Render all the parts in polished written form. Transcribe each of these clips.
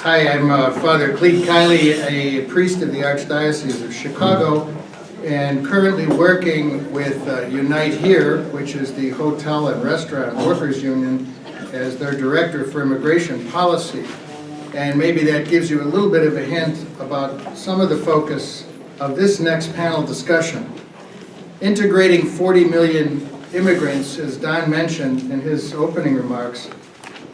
Hi, I'm Father Kiley, a priest of the Archdiocese of Chicago, and currently working with Unite Here, which is the Hotel and Restaurant Workers Union, as their Director for Immigration Policy. And maybe that gives you a little bit of a hint about some of the focus of this next panel discussion. Integrating 40 million immigrants, as Don mentioned in his opening remarks,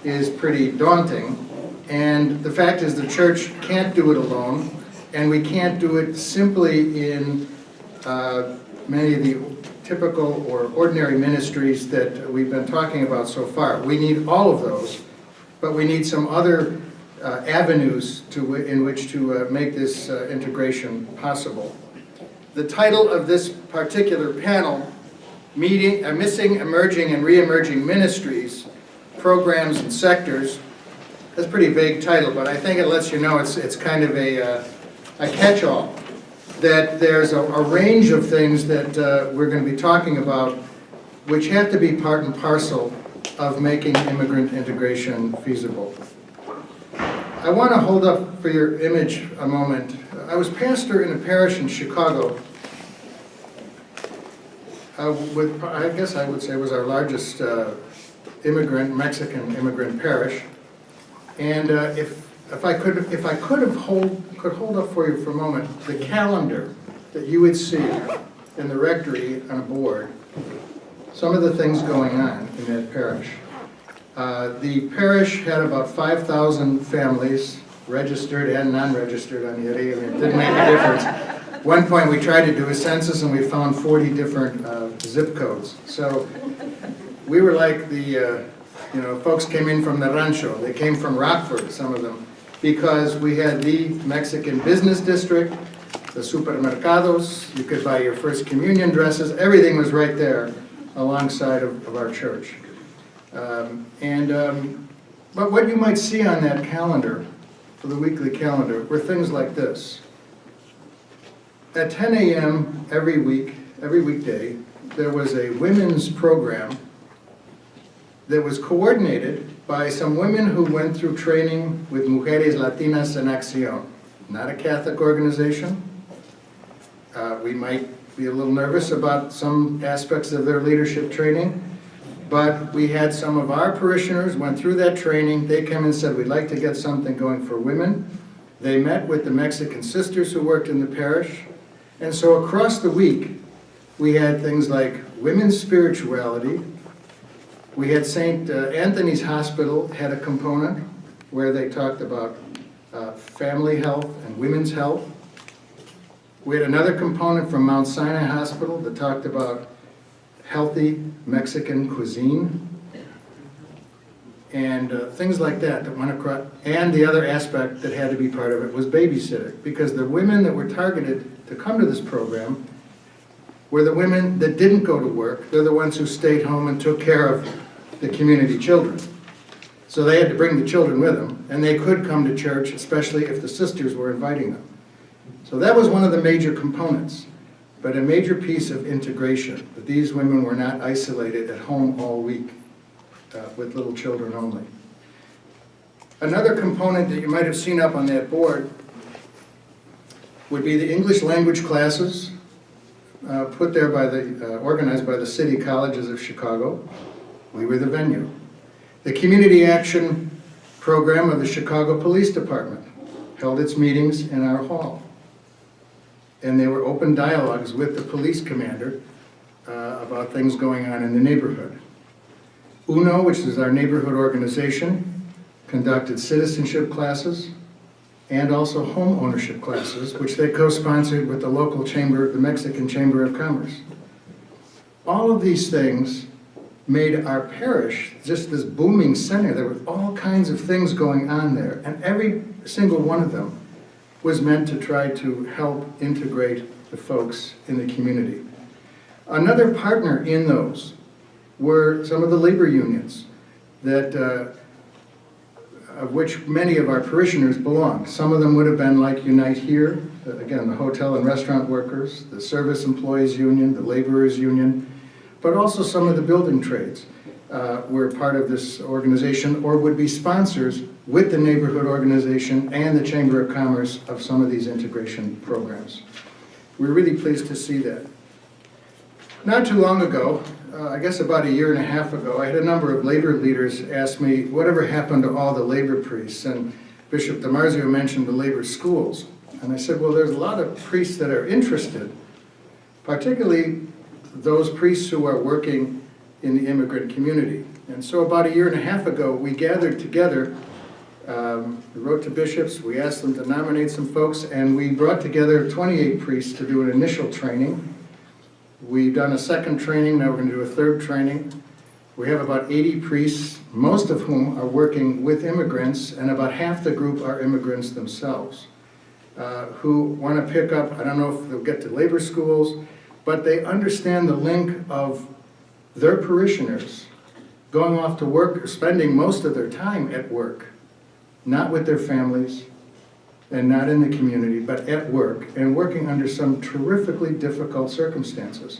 is pretty daunting. And the fact is the church can't do it alone, and we can't do it simply in many of the typical or ordinary ministries that we've been talking about so far. We need all of those, but we need some other avenues in which to make this integration possible. The title of this particular panel, Missing, Emerging, and Re-emerging Ministries, Programs and Sectors. That's a pretty vague title, but I think it lets you know it's kind of a catch-all, that there's a range of things that we're going to be talking about which have to be part and parcel of making immigrant integration feasible. I want to hold up for your image a moment. I was pastor in a parish in Chicago, I guess I would say was our largest Mexican immigrant parish. And if I could hold up for you for a moment the calendar that you would see in the rectory on a board, some of the things going on in that parish. The parish had about 5,000 families, registered and non-registered on the area, and it didn't make a difference. At one point we tried to do a census and we found 40 different zip codes. So we were like the folks came in from the rancho. They came from Rockford, some of them, because we had the Mexican business district, the supermercados, you could buy your first communion dresses, everything was right there alongside of our church. But what you might see on that calendar, for the weekly calendar, were things like this. At 10 a.m. every weekday, there was a women's program that was coordinated by some women who went through training with Mujeres Latinas en Acción. Not a Catholic organization. We might be a little nervous about some aspects of their leadership training, but we had some of our parishioners went through that training. They came and said, we'd like to get something going for women. They met with the Mexican sisters who worked in the parish. And so across the week, we had things like women's spirituality. We had St. Anthony's Hospital had a component where they talked about family health and women's health. We had another component from Mount Sinai Hospital that talked about healthy Mexican cuisine and things like that went across. And the other aspect that had to be part of it was babysitting, because the women that were targeted to come to this program were the women that didn't go to work. They're the ones who stayed home and took care of the community children. So they had to bring the children with them, and they could come to church, especially if the sisters were inviting them. So that was one of the major components, but a major piece of integration, that these women were not isolated at home all week with little children only. Another component that you might have seen up on that board would be the English language classes put there by organized by the city colleges of Chicago. We were the venue. The Community Action Program of the Chicago Police Department held its meetings in our hall. And they were open dialogues with the police commander about things going on in the neighborhood. UNO, which is our neighborhood organization, conducted citizenship classes and also home ownership classes, which they co-sponsored with the local chamber, the Mexican Chamber of Commerce. All of these things made our parish just this booming center. There were all kinds of things going on there, and every single one of them was meant to try to help integrate the folks in the community. Another partner in those were some of the labor unions that of which many of our parishioners belonged. Some of them would have been like Unite Here, again, the hotel and restaurant workers, the service employees union, the laborers union, but also some of the building trades. were part of this organization or would be sponsors with the neighborhood organization and the Chamber of Commerce of some of these integration programs. We're really pleased to see that. Not too long ago, I guess about a year and a half ago, I had a number of labor leaders ask me whatever happened to all the labor priests, and Bishop DiMarzio mentioned the labor schools. And I said, well, there's a lot of priests that are interested, particularly those priests who are working in the immigrant community. And so about a year and a half ago, we gathered together, we wrote to bishops, we asked them to nominate some folks, and we brought together 28 priests to do an initial training. We've done a second training, now we're going to do a third training. We have about 80 priests, most of whom are working with immigrants, and about half the group are immigrants themselves, who want to pick up, I don't know if they'll get to labor schools, but they understand the link of their parishioners going off to work, or spending most of their time at work, not with their families, and not in the community, but at work, and working under some terrifically difficult circumstances.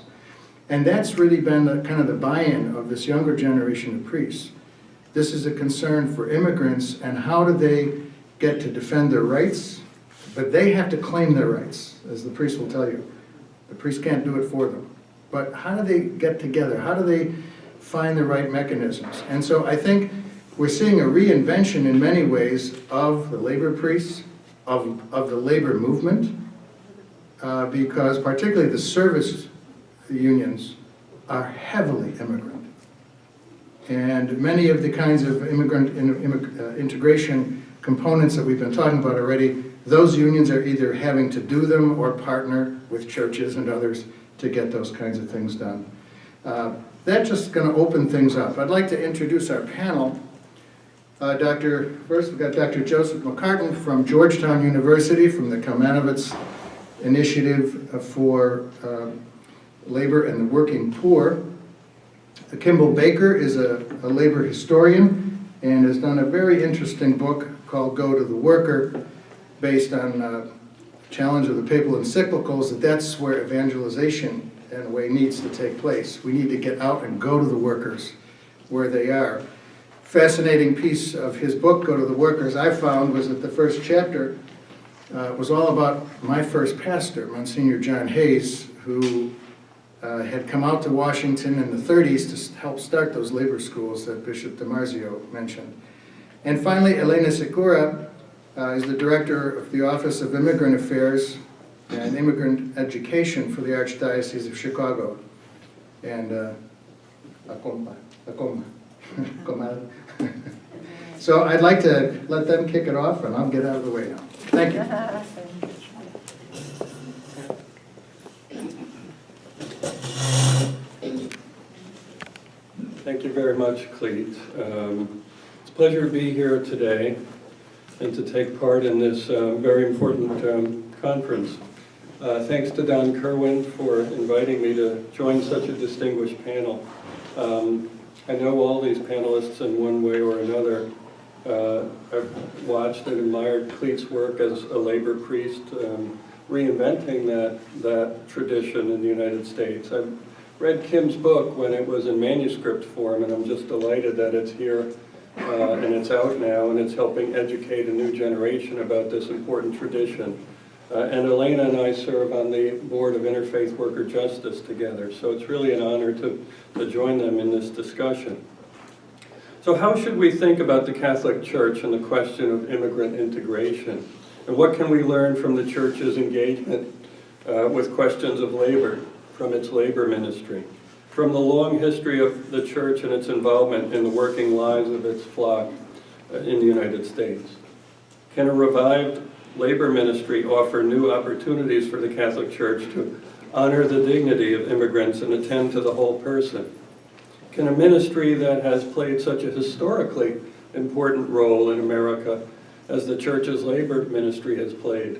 And that's really been kind of the buy-in of this younger generation of priests. This is a concern for immigrants, and how do they get to defend their rights? But they have to claim their rights, as the priest will tell you. The priest can't do it for them. But how do they get together? How do they find the right mechanisms? And so I think we're seeing a reinvention in many ways of the labor priests, of the labor movement, because particularly the service unions are heavily immigrant. And many of the kinds of immigrant integration components that we've been talking about already, those unions are either having to do them or partner with churches and others to get those kinds of things done. That's just going to open things up. I'd like to introduce our panel. First, we've got Dr. Joseph McCartin from Georgetown University, from the Kalmanovitz Initiative for Labor and the Working Poor. Kimball Baker is a labor historian and has done a very interesting book called Go to the Worker, based on challenge of the papal encyclicals, that's where evangelization, in a way, needs to take place. We need to get out and go to the workers where they are. Fascinating piece of his book, Go to the Workers, I found was that the first chapter was all about my first pastor, Monsignor John Hayes, who had come out to Washington in the 30s to help start those labor schools that Bishop DiMarzio mentioned. And finally, Elena Segura is the director of the Office of Immigrant Affairs and Immigrant Education for the Archdiocese of Chicago. And so I'd like to let them kick it off, and I'll get out of the way now. Thank you. Thank you very much, Cletus. It's a pleasure to be here today and to take part in this very important conference. Thanks to Don Kerwin for inviting me to join such a distinguished panel. I know all these panelists in one way or another. I've watched and admired Cletus' work as a labor priest, reinventing that tradition in the United States. I've read Kim's book when it was in manuscript form, and I'm just delighted that it's here and it's out now, and it's helping educate a new generation about this important tradition. And Elena and I serve on the board of Interfaith Worker Justice together, so it's really an honor to join them in this discussion. So how should we think about the Catholic Church and the question of immigrant integration? And what can we learn from the Church's engagement with questions of labor, from its labor ministry, from the long history of the Church and its involvement in the working lives of its flock in the United States? Can a revived labor ministry offer new opportunities for the Catholic Church to honor the dignity of immigrants and attend to the whole person? Can a ministry that has played such a historically important role in America as the Church's labor ministry has played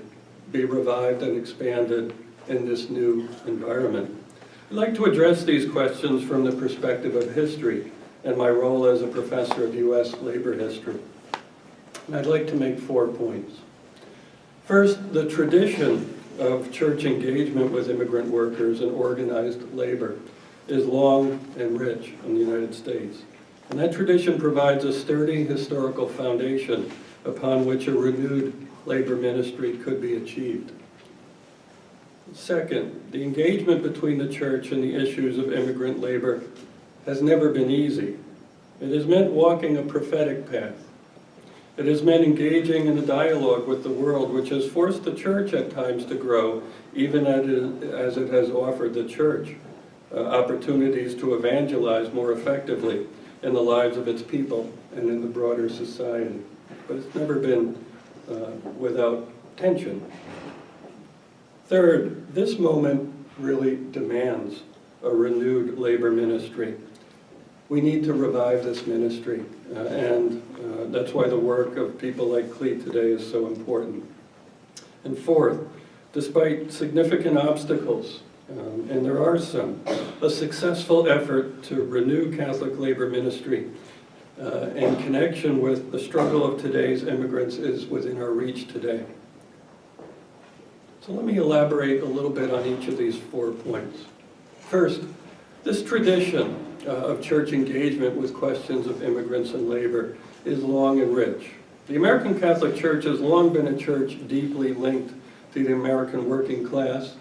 be revived and expanded in this new environment? I'd like to address these questions from the perspective of history and my role as a professor of U.S. labor history. And I'd like to make 4 points. First, the tradition of church engagement with immigrant workers and organized labor is long and rich in the United States. And that tradition provides a sturdy historical foundation upon which a renewed labor ministry could be achieved. Second, the engagement between the church and the issues of immigrant labor has never been easy. It has meant walking a prophetic path. It has meant engaging in a dialogue with the world, which has forced the church at times to grow, even as it has offered the church opportunities to evangelize more effectively in the lives of its people and in the broader society. But it's never been without tension. Third, this moment really demands a renewed labor ministry. We need to revive this ministry, and that's why the work of people like Cletus today is so important. And fourth, despite significant obstacles, and there are some, a successful effort to renew Catholic labor ministry in connection with the struggle of today's immigrants is within our reach today. So let me elaborate a little bit on each of these 4 points. First, this tradition of church engagement with questions of immigrants and labor is long and rich. The American Catholic Church has long been a church deeply linked to the American working class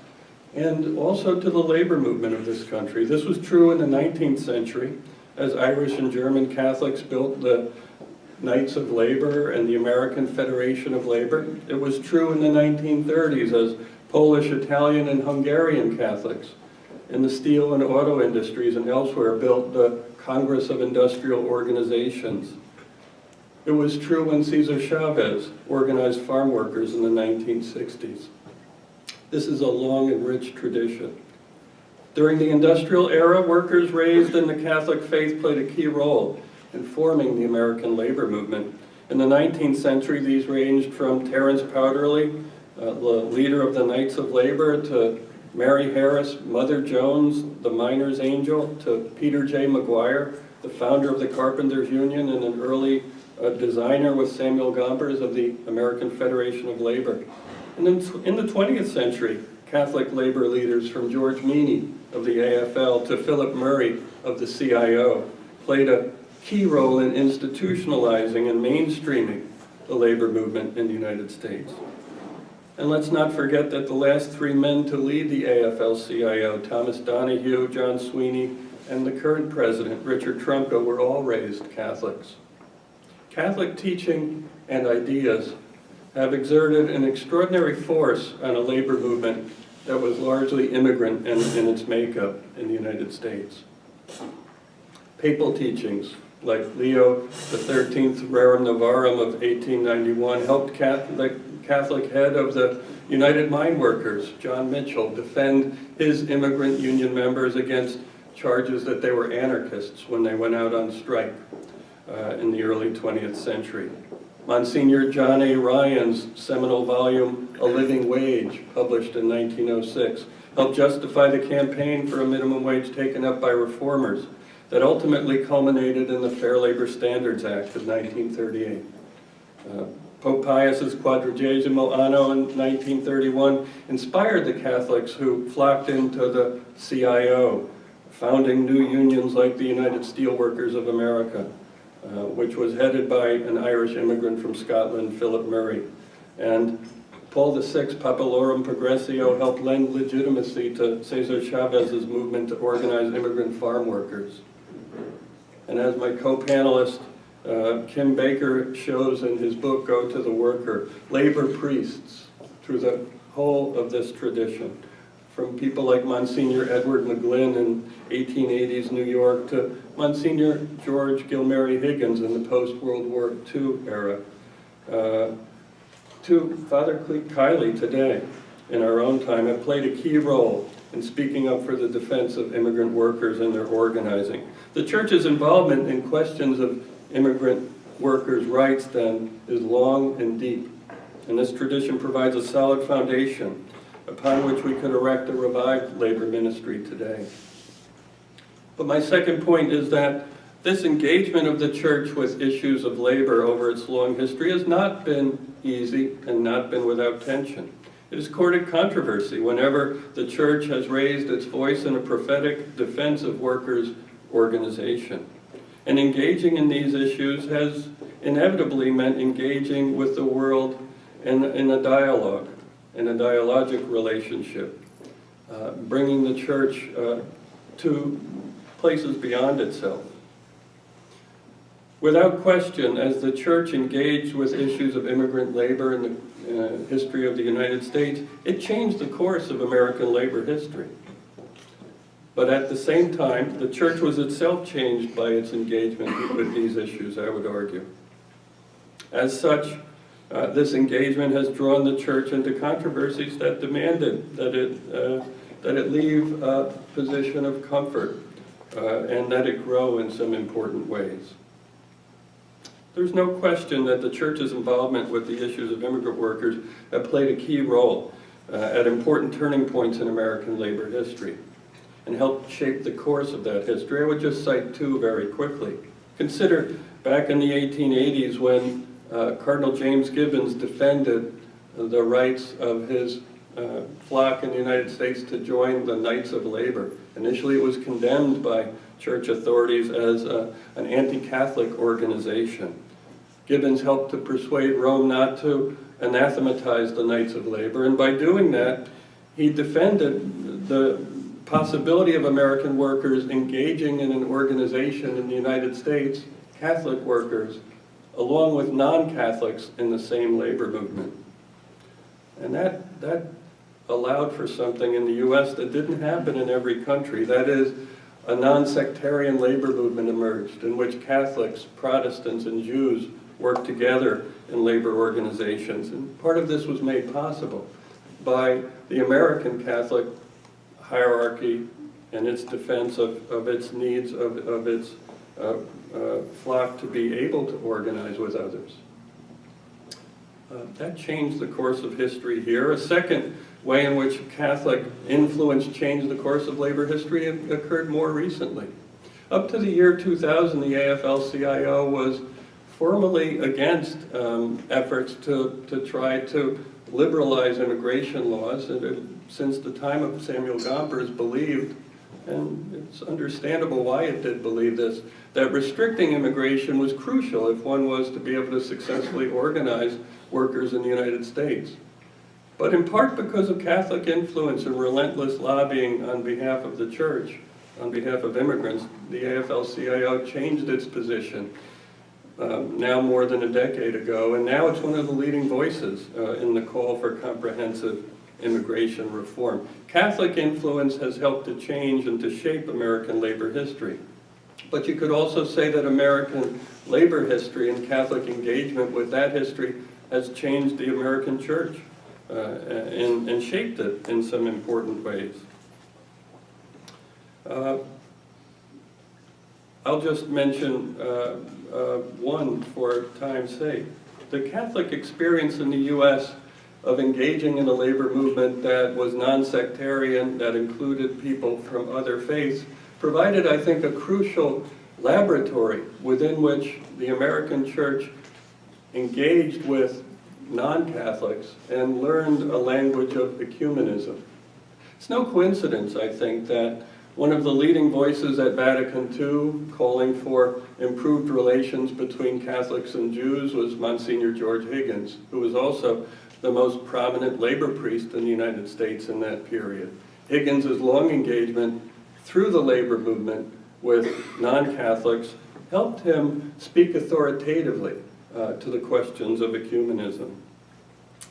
and also to the labor movement of this country. This was true in the 19th century as Irish and German Catholics built the Knights of Labor and the American Federation of Labor. It was true in the 1930s as Polish, Italian, and Hungarian Catholics in the steel and auto industries and elsewhere built the Congress of Industrial Organizations. It was true when Cesar Chavez organized farm workers in the 1960s. This is a long and rich tradition. During the industrial era, workers raised in the Catholic faith played a key role in forming the American labor movement. In the 19th century, these ranged from Terence Powderly, the leader of the Knights of Labor, to Mary Harris, Mother Jones, the miner's angel, to Peter J. McGuire, the founder of the Carpenters Union and an early designer with Samuel Gompers of the American Federation of Labor. And then in the 20th century, Catholic labor leaders from George Meany of the AFL to Philip Murray of the CIO played a key role in institutionalizing and mainstreaming the labor movement in the United States. And let's not forget that the last 3 men to lead the AFL-CIO, Thomas Donahue, John Sweeney, and the current president, Richard Trumka, were all raised Catholics. Catholic teaching and ideas have exerted an extraordinary force on a labor movement that was largely immigrant in its makeup in the United States. Papal teachings like Leo XIII Rerum Novarum of 1891 helped the Catholic head of the United Mine Workers, John Mitchell, defend his immigrant union members against charges that they were anarchists when they went out on strike in the early 20th century. Monsignor John A. Ryan's seminal volume, A Living Wage, published in 1906, helped justify the campaign for a minimum wage taken up by reformers that ultimately culminated in the Fair Labor Standards Act of 1938. Pope Pius's Quadragesimo Anno in 1931 inspired the Catholics who flocked into the CIO, founding new unions like the United Steelworkers of America, which was headed by an Irish immigrant from Scotland, Philip Murray. And Paul VI, Papalorum Progressio, helped lend legitimacy to Cesar Chavez's movement to organize immigrant farm workers. And as my co-panelist, Kim Baker, shows in his book, Go to the Worker, labor priests through the whole of this tradition, from people like Monsignor Edward McGlynn in 1880s New York to Monsignor George Gilmary Higgins in the post-World War II era, to Father Kiley today, in our own time, have played a key role in speaking up for the defense of immigrant workers and their organizing. The Church's involvement in questions of immigrant workers' rights, then, is long and deep, and this tradition provides a solid foundation upon which we could erect a revived labor ministry today. But my second point is that this engagement of the Church with issues of labor over its long history has not been easy and not been without tension. It has courted controversy whenever the Church has raised its voice in a prophetic defense of workers' organization. And engaging in these issues has inevitably meant engaging with the world in a dialogue, in a dialogic relationship, bringing the church to places beyond itself. Without question, as the church engaged with issues of immigrant labor in the history of the United States, it changed the course of American labor history. But at the same time, the church was itself changed by its engagement with these issues, I would argue. As such, this engagement has drawn the church into controversies that demanded that it leave a position of comfort and that it grow in some important ways. There's no question that the church's involvement with the issues of immigrant workers have played a key role at important turning points in American labor history and helped shape the course of that history. I would just cite two very quickly. Consider back in the 1880s when Cardinal James Gibbons defended the rights of his flock in the United States to join the Knights of Labor. Initially it was condemned by church authorities as an anti-Catholic organization. Gibbons helped to persuade Rome not to anathematize the Knights of Labor, and by doing that, he defended the possibility of American workers engaging in an organization in the United States, Catholic workers, along with non-Catholics in the same labor movement. And that allowed for something in the U.S. that didn't happen in every country. That is, a non-sectarian labor movement emerged in which Catholics, Protestants, and Jews worked together in labor organizations. And part of this was made possible by the American Catholic hierarchy and its defense of its needs, of its flock to be able to organize with others. That changed the course of history here. A second way in which Catholic influence changed the course of labor history occurred more recently. Up to the year 2000, the AFL-CIO was formally against efforts to try to liberalize immigration laws. Since the time of Samuel Gompers believed, and it's understandable why it did believe this, that restricting immigration was crucial if one was to be able to successfully organize workers in the United States. But in part because of Catholic influence and relentless lobbying on behalf of the church, on behalf of immigrants, the AFL-CIO changed its position now more than a decade ago, and now it's one of the leading voices in the call for comprehensive immigration reform. Catholic influence has helped to change and to shape American labor history. But you could also say that American labor history and Catholic engagement with that history has changed the American church and shaped it in some important ways. I'll just mention one for time's sake. The Catholic experience in the U.S. of engaging in a labor movement that was non-sectarian, that included people from other faiths, provided, I think, a crucial laboratory within which the American church engaged with non-Catholics and learned a language of ecumenism. It's no coincidence, I think, that one of the leading voices at Vatican II calling for improved relations between Catholics and Jews was Monsignor George Higgins, who was also the most prominent labor priest in the United States in that period. Higgins' long engagement through the labor movement with non-Catholics helped him speak authoritatively to the questions of ecumenism.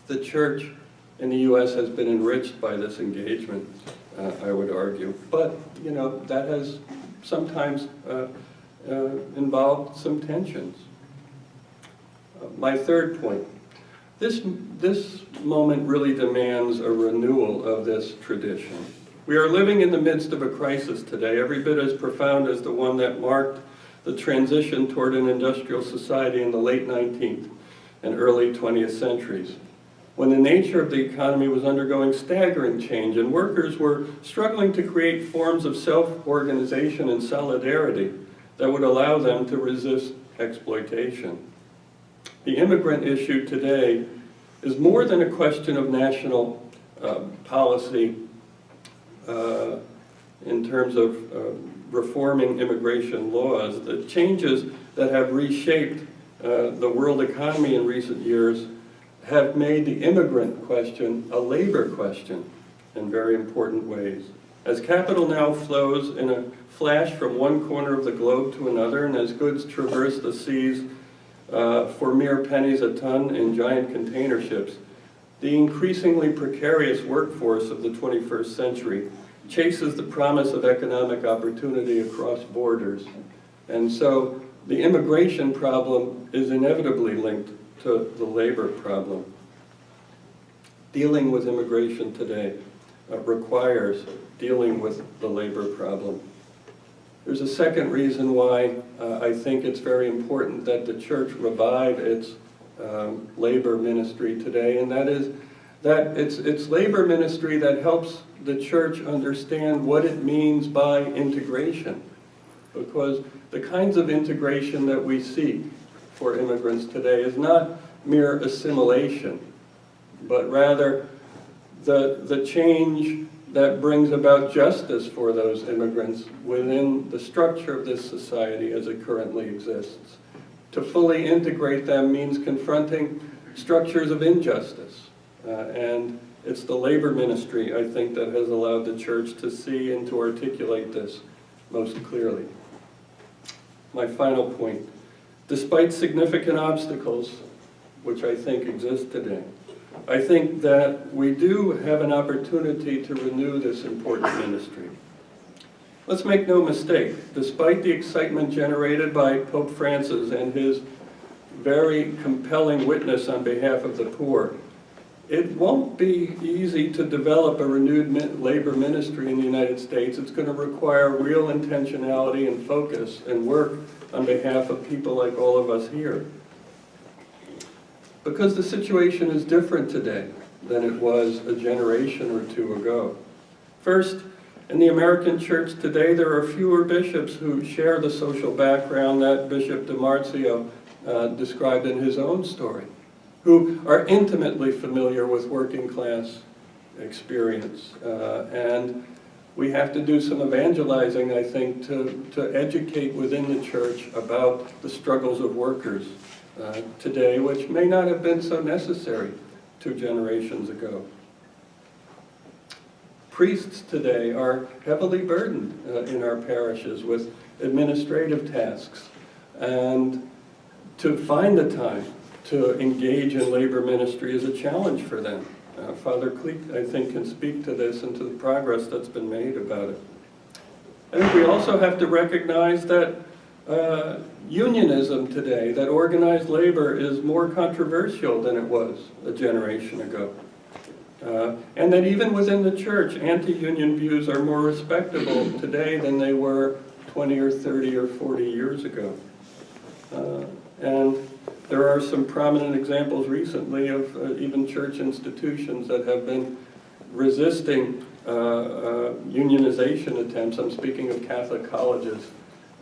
The church in the U.S. has been enriched by this engagement, I would argue. But, you know, that has sometimes involved some tensions. My third point, this moment really demands a renewal of this tradition. We are living in the midst of a crisis today, every bit as profound as the one that marked the transition toward an industrial society in the late 19th and early 20th centuries, when the nature of the economy was undergoing staggering change and workers were struggling to create forms of self-organization and solidarity that would allow them to resist exploitation. The immigrant issue today is more than a question of national policy in terms of reforming immigration laws, the changes that have reshaped the world economy in recent years have made the immigrant question a labor question in very important ways. As capital now flows in a flash from one corner of the globe to another, and as goods traverse the seas for mere pennies a ton in giant container ships, the increasingly precarious workforce of the 21st century chases the promise of economic opportunity across borders. And so the immigration problem is inevitably linked to the labor problem. Dealing with immigration today requires dealing with the labor problem. There's a second reason why I think it's very important that the church revive its labor ministry today, and that is that it's labor ministry that helps the church understand what it means by integration. Because the kinds of integration that we seek for immigrants today is not mere assimilation, but rather the change that brings about justice for those immigrants within the structure of this society as it currently exists. To fully integrate them means confronting structures of injustice. And it's the labor ministry, I think, that has allowed the church to see and to articulate this most clearly. My final point, despite significant obstacles, which I think exist today, I think that we do have an opportunity to renew this important ministry. Let's make no mistake, despite the excitement generated by Pope Francis and his very compelling witness on behalf of the poor, it won't be easy to develop a renewed labor ministry in the United States. It's going to require real intentionality and focus and work on behalf of people like all of us here. Because the situation is different today than it was a generation or two ago. First, in the American church today, there are fewer bishops who share the social background that Bishop DiMarzio described in his own story, who are intimately familiar with working class experience. And we have to do some evangelizing, I think, to educate within the church about the struggles of workers today, which may not have been so necessary 2 generations ago. Priests today are heavily burdened in our parishes with administrative tasks, and to find the time to engage in labor ministry is a challenge for them. Father Cletus, I think, can speak to this and to the progress that's been made about it. I think we also have to recognize that unionism today, that organized labor, is more controversial than it was a generation ago. And that even within the church, anti-union views are more respectable today than they were 20 or 30 or 40 years ago. And there are some prominent examples recently of even church institutions that have been resisting unionization attempts. I'm speaking of Catholic colleges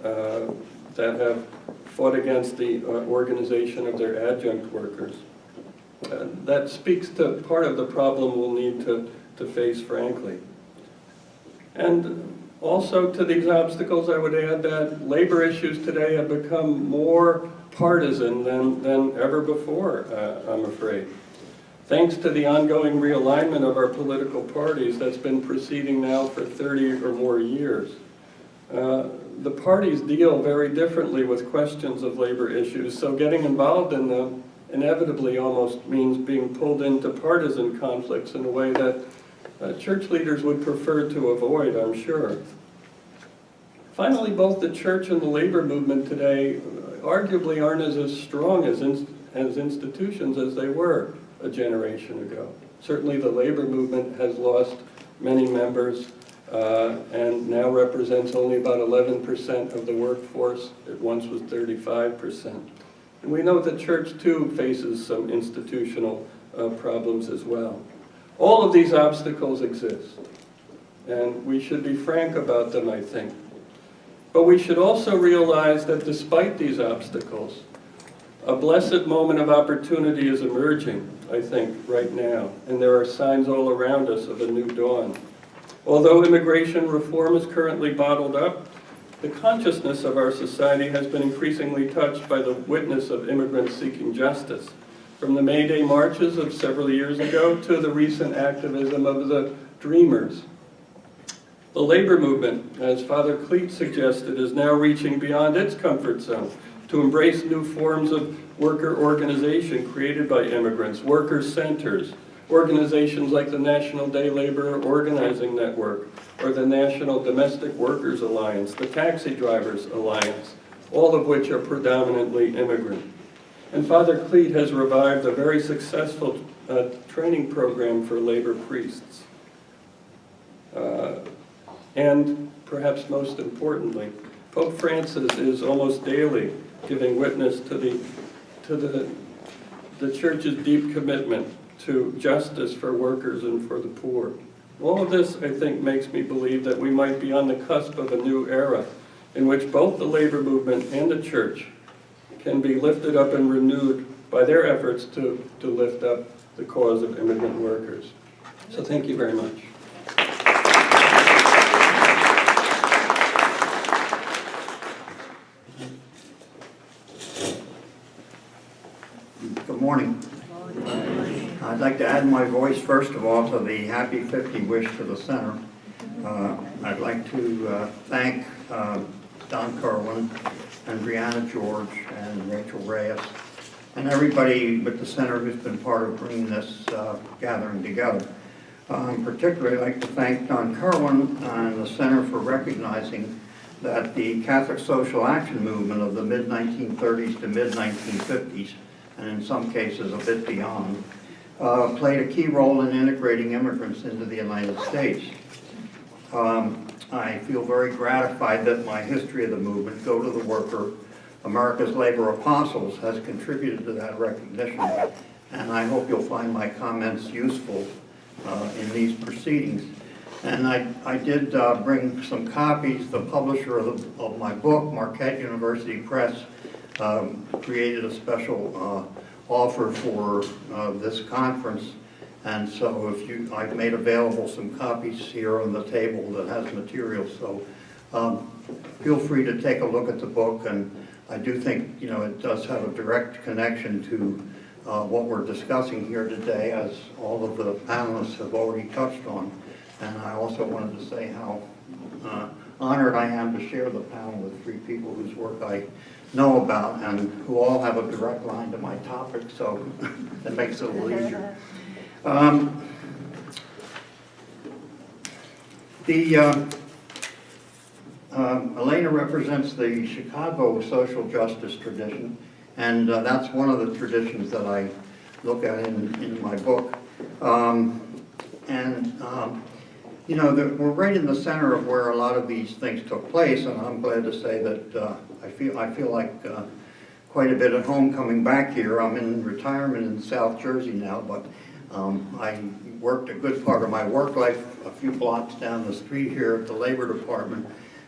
that have fought against the organization of their adjunct workers. That speaks to part of the problem we'll need to face, frankly. And also to these obstacles, I would add that labor issues today have become more partisan than ever before, I'm afraid. Thanks to the ongoing realignment of our political parties that's been proceeding now for 30 or more years. The parties deal very differently with questions of labor issues, so getting involved in them inevitably almost means being pulled into partisan conflicts in a way that church leaders would prefer to avoid, I'm sure. Finally, both the church and the labor movement today arguably aren't as strong as institutions as they were a generation ago. Certainly the labor movement has lost many members and now represents only about 11% of the workforce. It once was 35%. And we know the church too faces some institutional problems as well. All of these obstacles exist, and we should be frank about them, I think. But we should also realize that despite these obstacles, a blessed moment of opportunity is emerging, I think, right now, and there are signs all around us of a new dawn. Although immigration reform is currently bottled up, The consciousness of our society has been increasingly touched by the witness of immigrants seeking justice, from the May Day marches of several years ago to the recent activism of the Dreamers. The labor movement, as Father Cletus suggested, is now reaching beyond its comfort zone to embrace new forms of worker organization created by immigrants, worker centers, organizations like the National Day Labor Organizing Network, or the National Domestic Workers Alliance, the Taxi Drivers Alliance, all of which are predominantly immigrant. And Father Cletus has revived a very successful training program for labor priests. And perhaps most importantly, Pope Francis is almost daily giving witness to the Church's deep commitment to justice for workers and for the poor. All of this, I think, makes me believe that we might be on the cusp of a new era in which both the labor movement and the Church can be lifted up and renewed by their efforts to lift up the cause of immigrant workers. So thank you very much. Good morning. I'd like to add my voice, first of all, to the happy 50 wish to the center. I'd like to thank Don Kerwin and Brianna George and Rachel Reyes and everybody with the center who's been part of bringing this gathering together. Particularly, I'd like to thank Don Kerwin and the center for recognizing that the Catholic social action movement of the mid-1930s to mid-1950s, and in some cases a bit beyond, played a key role in integrating immigrants into the United States. I feel very gratified that my history of the movement, Go to the Worker, America's Labor Apostles, has contributed to that recognition, and I hope you'll find my comments useful in these proceedings. And I did bring some copies. The publisher of my book, Marquette University Press, created a special offer for this conference, and so I've made available some copies here on the table that has material, so feel free to take a look at the book, and I do think it does have a direct connection to what we're discussing here today, as all of the panelists have already touched on. And I also wanted to say how honored I am to share the panel with three people whose work I know about and who all have a direct line to my topic, so it makes it a little easier. Elena represents the Chicago social justice tradition, and that's one of the traditions that I look at in my book. We're right in the center of where a lot of these things took place, and I'm glad to say that I feel like quite a bit at home coming back here. I'm in retirement in South Jersey now, but I worked a good part of my work life a few blocks down the street here at the Labor Department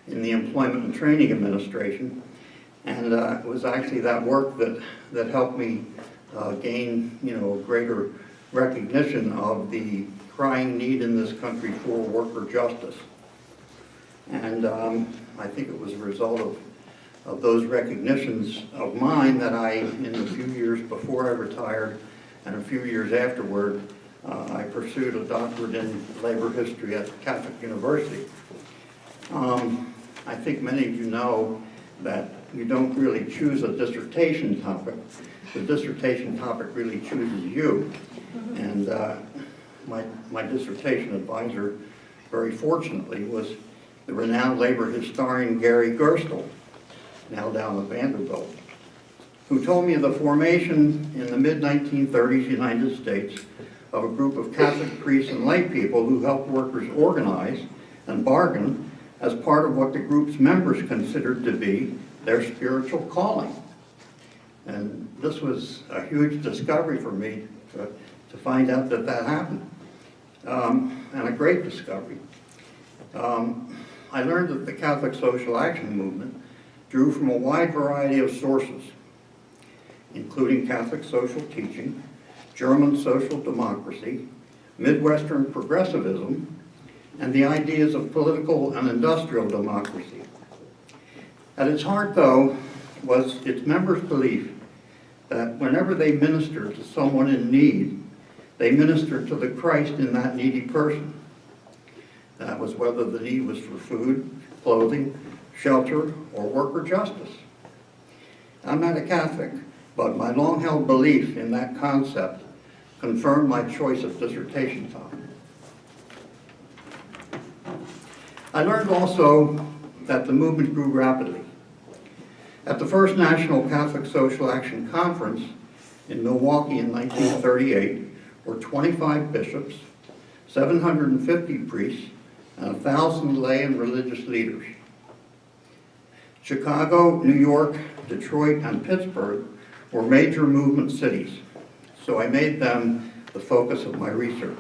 in the Employment and Training Administration, and it was actually that work that helped me gain a greater recognition of the crying need in this country for worker justice. And I think it was a result of those recognitions of mine that in the few years before I retired and a few years afterward, I pursued a doctorate in labor history at Catholic University. I think many of you know that you don't really choose a dissertation topic. The dissertation topic really chooses you. And my dissertation advisor, very fortunately, was the renowned labor historian Gary Gerstle, now down at Vanderbilt, who told me of the formation in the mid-1930s United States of a group of Catholic priests and lay people who helped workers organize and bargain as part of what the group's members considered to be their spiritual calling. And this was a huge discovery for me to find out that happened, and a great discovery. I learned that the Catholic social action movement drew from a wide variety of sources, including Catholic social teaching, German social democracy, Midwestern progressivism, and the ideas of political and industrial democracy. At its heart, though, was its members' belief that whenever they ministered to someone in need, they ministered to the Christ in that needy person. That was whether the need was for food, clothing, shelter, or worker justice. I'm not a Catholic, but my long-held belief in that concept confirmed my choice of dissertation topic. I learned also that the movement grew rapidly. At the first National Catholic Social Action Conference in Milwaukee in 1938 were 25 bishops, 750 priests, and 1,000 lay and religious leaders. Chicago, New York, Detroit, and Pittsburgh were major movement cities, so I made them the focus of my research.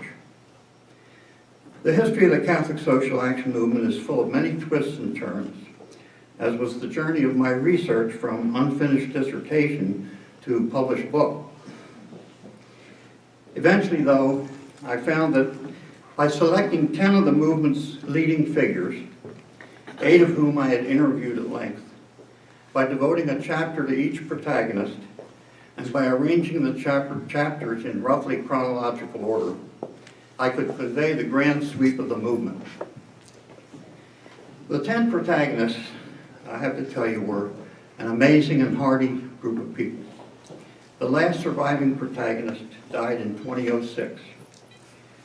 The history of the Catholic Social Action Movement is full of many twists and turns, as was the journey of my research from unfinished dissertation to published book. Eventually, though, I found that by selecting 10 of the movement's leading figures, 8 of whom I had interviewed at length, by devoting a chapter to each protagonist, and by arranging the chapters in roughly chronological order, I could convey the grand sweep of the movement. The 10 protagonists, I have to tell you, were an amazing and hardy group of people. The last surviving protagonist died in 2006,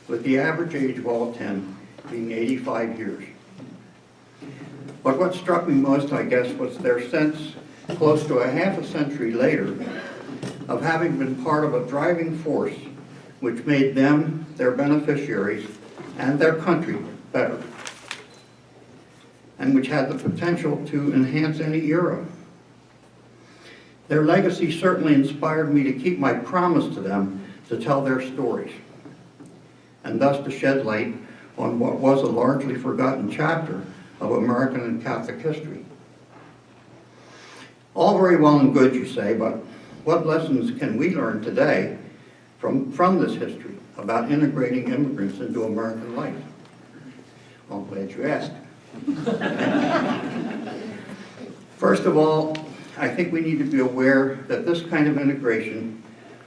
with the average age of all 10 being 85 years. But what struck me most, I guess, was their sense, close to a half a century later, of having been part of a driving force which made them, their beneficiaries, and their country better, and which had the potential to enhance any era. Their legacy certainly inspired me to keep my promise to them to tell their stories, and thus to shed light on what was a largely forgotten chapter of American and Catholic history. All very well and good, you say, but what lessons can we learn today from this history about integrating immigrants into American life? Well, I'm glad you asked. First of all, I think we need to be aware that this kind of integration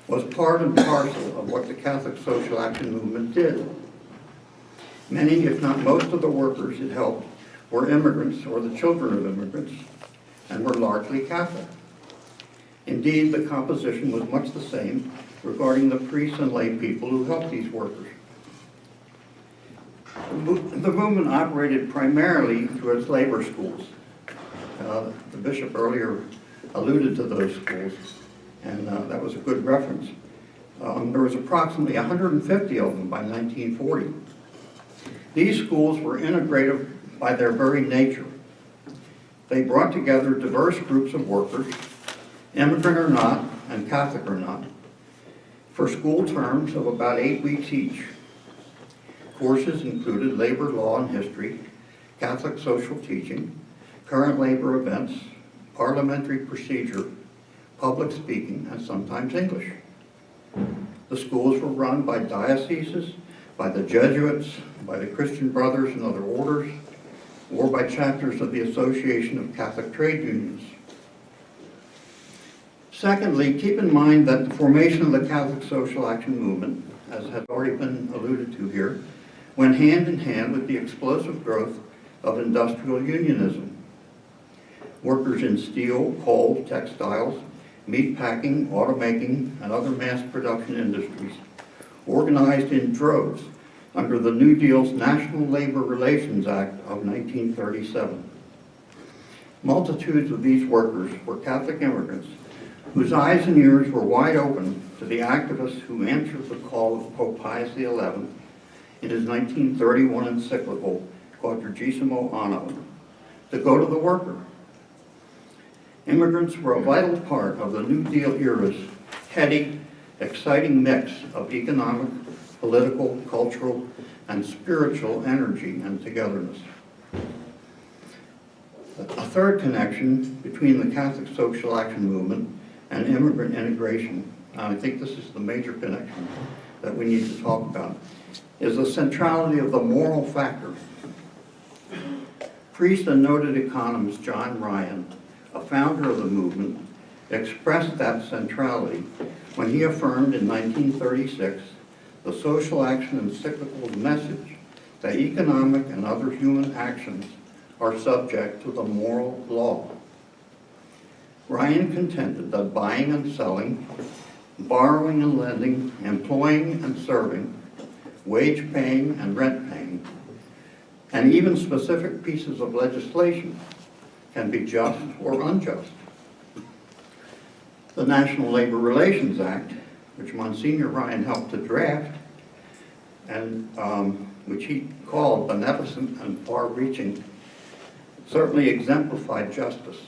was part and parcel of what the Catholic Social Action Movement did. Many, if not most of the workers it helped were immigrants or the children of immigrants, and were largely Catholic. Indeed, the composition was much the same regarding the priests and lay people who helped these workers. The movement operated primarily through its labor schools. The bishop earlier alluded to those schools, and that was a good reference. There was approximately 150 of them by 1940. These schools were integrative by their very nature. They brought together diverse groups of workers, immigrant or not, and Catholic or not, for school terms of about 8 weeks each. Courses included labor law and history, Catholic social teaching, current labor events, parliamentary procedure, public speaking, and sometimes English. The schools were run by dioceses, by the Jesuits, by the Christian Brothers and other orders, or by chapters of the Association of Catholic Trade Unions. Secondly, keep in mind that the formation of the Catholic Social Action Movement, as has already been alluded to here, went hand in hand with the explosive growth of industrial unionism. Workers in steel, coal, textiles, meat packing, automaking, and other mass production industries organized in droves under the New Deal's National Labor Relations Act of 1937. Multitudes of these workers were Catholic immigrants whose eyes and ears were wide open to the activists who answered the call of Pope Pius XI in his 1931 encyclical, Quadragesimo Anno, to go to the worker. Immigrants were a vital part of the New Deal era's heady, exciting mix of economic, political, cultural, and spiritual energy and togetherness. A third connection between the Catholic Social Action Movement and immigrant integration, and I think this is the major connection that we need to talk about, is the centrality of the moral factor. Priest and noted economist John Ryan a founder of the movement, expressed that centrality when he affirmed in 1936 the Social Action Encyclical's message that economic and other human actions are subject to the moral law. Ryan contended that buying and selling, borrowing and lending, employing and serving, wage paying and rent paying, and even specific pieces of legislation can be just or unjust. The National Labor Relations Act, which Monsignor Ryan helped to draft, and which he called beneficent and far-reaching, certainly exemplified justice.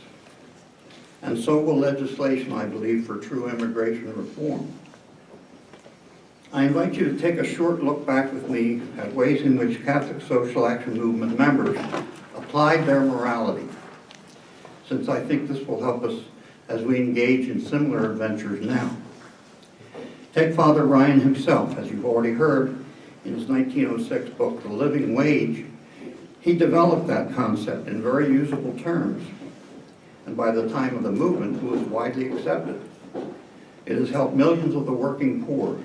And so will legislation, I believe, for true immigration reform. I invite you to take a short look back with me at ways in which Catholic Social Action Movement members applied their morality, since I think this will help us as we engage in similar adventures now. Take Father Ryan himself, as you've already heard, in his 1906 book, The Living Wage. He developed that concept in very usable terms, and by the time of the movement, it was widely accepted. It has helped millions of the working poor,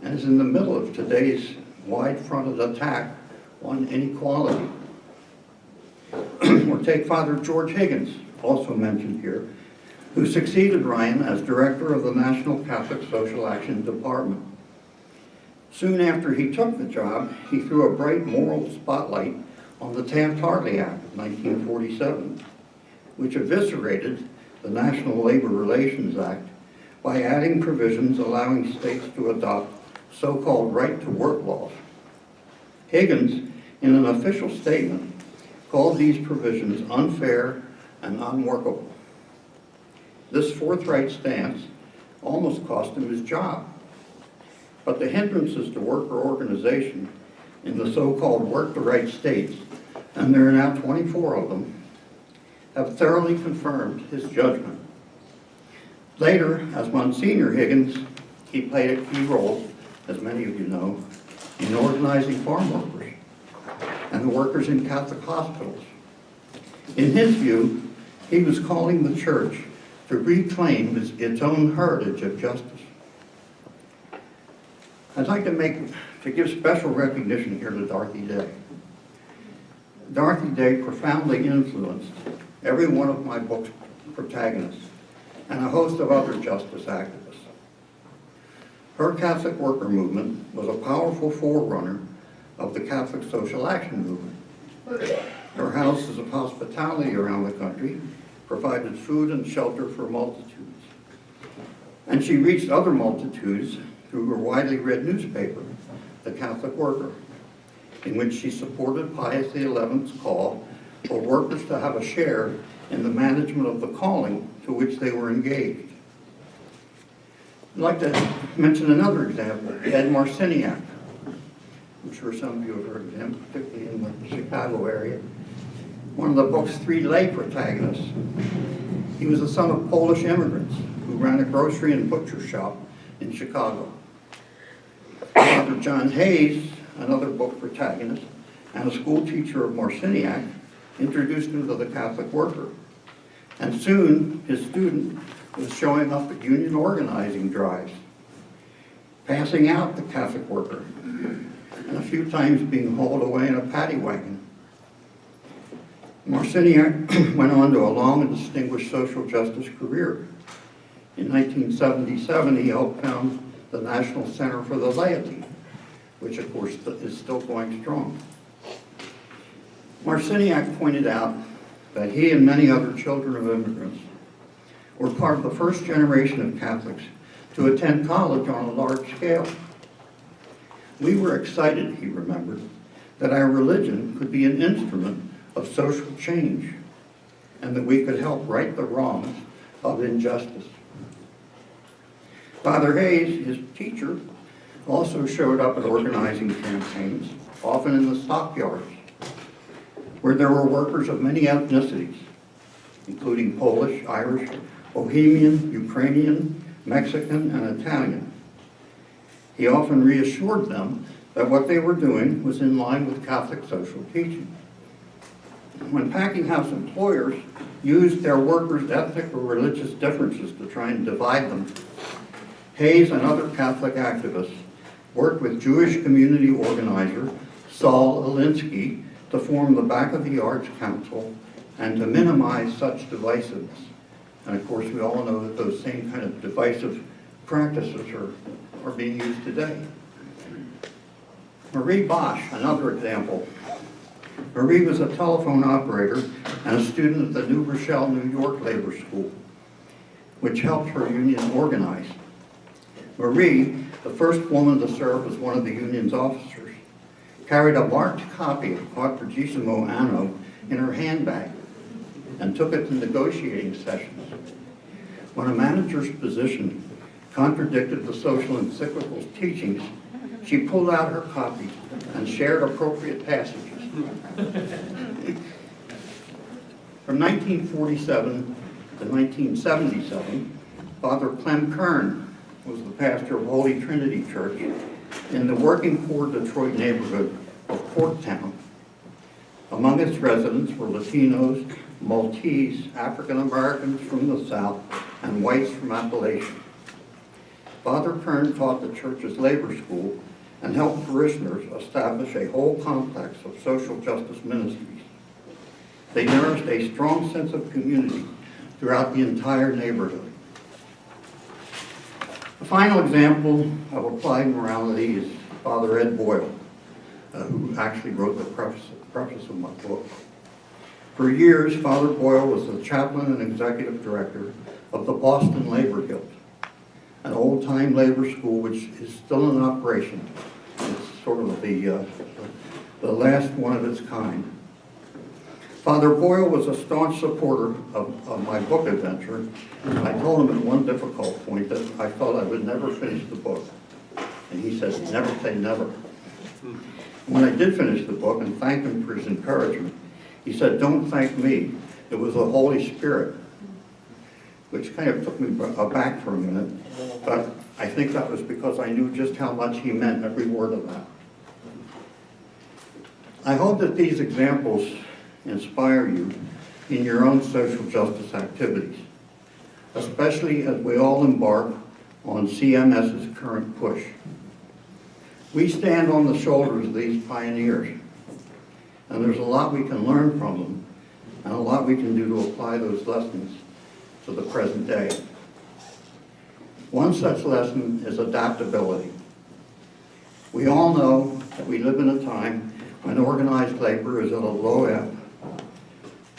and is in the middle of today's wide-fronted attack on inequality. Or take Father George Higgins, also mentioned here, who succeeded Ryan as director of the National Catholic Social Action Department. Soon after he took the job, he threw a bright moral spotlight on the Taft-Hartley Act of 1947, which eviscerated the National Labor Relations Act by adding provisions allowing states to adopt so-called right-to-work laws. Higgins, in an official statement, called these provisions unfair and unworkable. This forthright stance almost cost him his job. But the hindrances to worker organization in the so-called work-the-right states, and there are now 24 of them, have thoroughly confirmed his judgment. Later, as Monsignor Higgins, he played a key role, as many of you know, in organizing farm workers and the workers in Catholic hospitals. In his view, he was calling the church to reclaim its own heritage of justice. I'd like to give special recognition here to Dorothy Day. Dorothy Day profoundly influenced every one of my book's protagonists and a host of other justice activists. Her Catholic worker movement was a powerful forerunner of the Catholic Social Action movement. Her houses of hospitality around the country provided food and shelter for multitudes. And she reached other multitudes through her widely read newspaper, The Catholic Worker, in which she supported Pius XI's call for workers to have a share in the management of the calling to which they were engaged. I'd like to mention another example, Ed Marciniak. I'm sure some of you have heard of him, particularly in the Chicago area. One of the book's three lay protagonists. He was the son of Polish immigrants who ran a grocery and butcher shop in Chicago. Father John Hayes, another book protagonist, and a school teacher of Marciniak, introduced him to the Catholic Worker. And soon, his student was showing up at union organizing drives, passing out the Catholic Worker, and a few times being hauled away in a paddy wagon. Marciniak went on to a long and distinguished social justice career. In 1977, he helped found the National Center for the Laity, which of course is still going strong. Marciniak pointed out that he and many other children of immigrants were part of the first generation of Catholics to attend college on a large scale. We were excited, he remembered, that our religion could be an instrument of social change and that we could help right the wrongs of injustice. Father Hayes, his teacher, also showed up at organizing campaigns, often in the stockyards, where there were workers of many ethnicities, including Polish, Irish, Bohemian, Ukrainian, Mexican, and Italian. He often reassured them that what they were doing was in line with Catholic social teaching. when packing house employers used their workers' ethnic or religious differences to try and divide them, Hayes and other Catholic activists worked with Jewish community organizer Saul Alinsky to form the Back of the Arts Council and to minimize such divisiveness. And of course, we all know that those same kind of divisive practices are being used today. Marie Bosch, another example. Marie was a telephone operator and a student at the New Rochelle, New York Labor School, which helped her union organize. Marie, the first woman to serve as one of the union's officers, carried a marked copy of Quadragesimo Anno in her handbag and took it to negotiating sessions. When a manager's position contradicted the social encyclical's teachings, she pulled out her copy and shared appropriate passages. From 1947 to 1977, Father Clem Kern was the pastor of Holy Trinity Church in the working poor Detroit neighborhood of Corktown. Among its residents were Latinos, Maltese, African Americans from the South, and whites from Appalachia. Father Kern taught the church's labor school and helped parishioners establish a whole complex of social justice ministries. They nourished a strong sense of community throughout the entire neighborhood. A final example of applied morality is Father Ed Boyle, who actually wrote the preface of my book. For years, Father Boyle was the chaplain and executive director of the Boston Labor Guild, an old-time labor school which is still in operation. It's sort of the last one of its kind. Father Boyle was a staunch supporter of my book adventure. I told him at one difficult point that I thought I would never finish the book. And he said, never say never. When I did finish the book and thanked him for his encouragement, he said, don't thank me, it was the Holy Spirit. Which kind of took me aback for a minute, but I think that was because I knew just how much he meant every word of that. I hope that these examples inspire you in your own social justice activities, especially as we all embark on CMS's current push. We stand on the shoulders of these pioneers, and there's a lot we can learn from them, and a lot we can do to apply those lessons to the present day. One such lesson is adaptability. We all know that we live in a time when organized labor is at a low ebb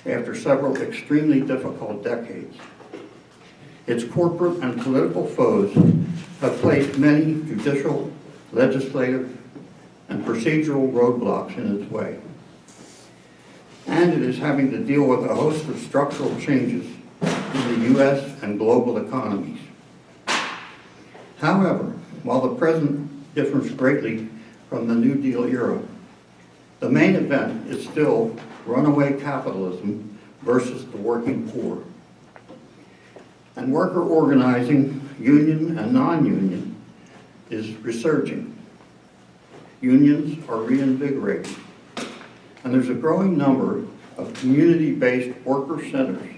after several extremely difficult decades. Its corporate and political foes have placed many judicial, legislative, and procedural roadblocks in its way. And it is having to deal with a host of structural changes in the U.S. and global economies. However, while the present differs greatly from the New Deal era, the main event is still runaway capitalism versus the working poor. And worker organizing, union and non-union, is resurging. Unions are reinvigorating. And there's a growing number of community-based worker centers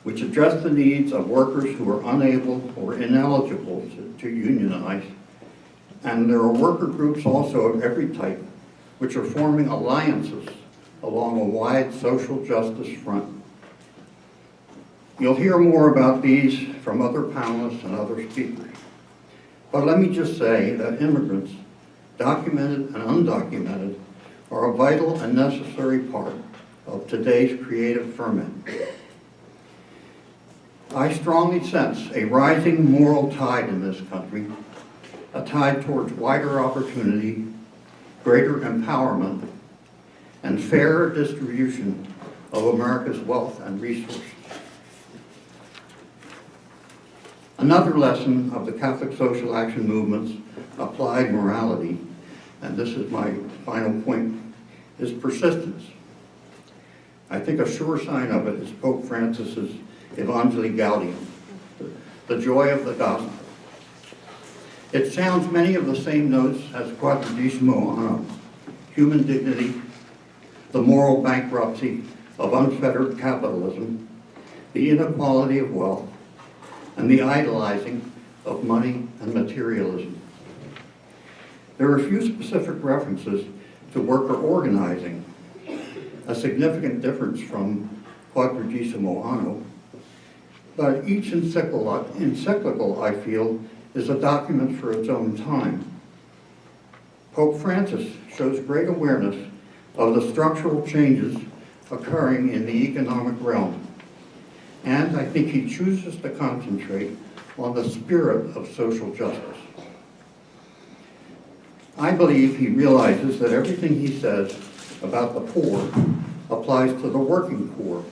which address the needs of workers who are unable or ineligible to unionize. And there are worker groups also of every type which are forming alliances along a wide social justice front. You'll hear more about these from other panelists and other speakers. But let me just say that immigrants, documented and undocumented, are a vital and necessary part of today's creative ferment. I strongly sense a rising moral tide in this country, a tide towards wider opportunity, greater empowerment, and fairer distribution of America's wealth and resources. Another lesson of the Catholic social action movement's applied morality, and this is my final point, is persistence. I think a sure sign of it is Pope Francis's Evangelii Gaudium, the joy of the gospel. It sounds many of the same notes as Quadragesimo Anno, human dignity, the moral bankruptcy of unfettered capitalism, the inequality of wealth, and the idolizing of money and materialism. There are a few specific references to worker organizing, a significant difference from Quadragesimo Anno, but each encyclical, I feel, is a document for its own time. Pope Francis shows great awareness of the structural changes occurring in the economic realm, and I think he chooses to concentrate on the spirit of social justice. I believe he realizes that everything he says about the poor applies to the working poor,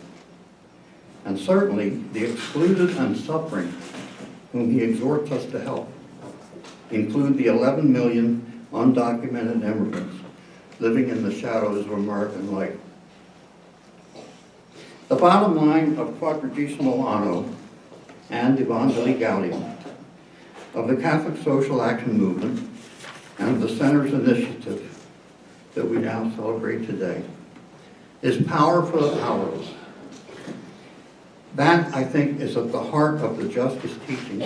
and certainly the excluded and suffering whom he exhorts us to help include the 11 million undocumented immigrants living in the shadows of American life. The bottom line of Quadragesimo Anno and Evangelii Gaudium, of the Catholic Social Action Movement, and of the Center's initiative that we now celebrate today, is power for the powerless. That, I think, is at the heart of the justice teaching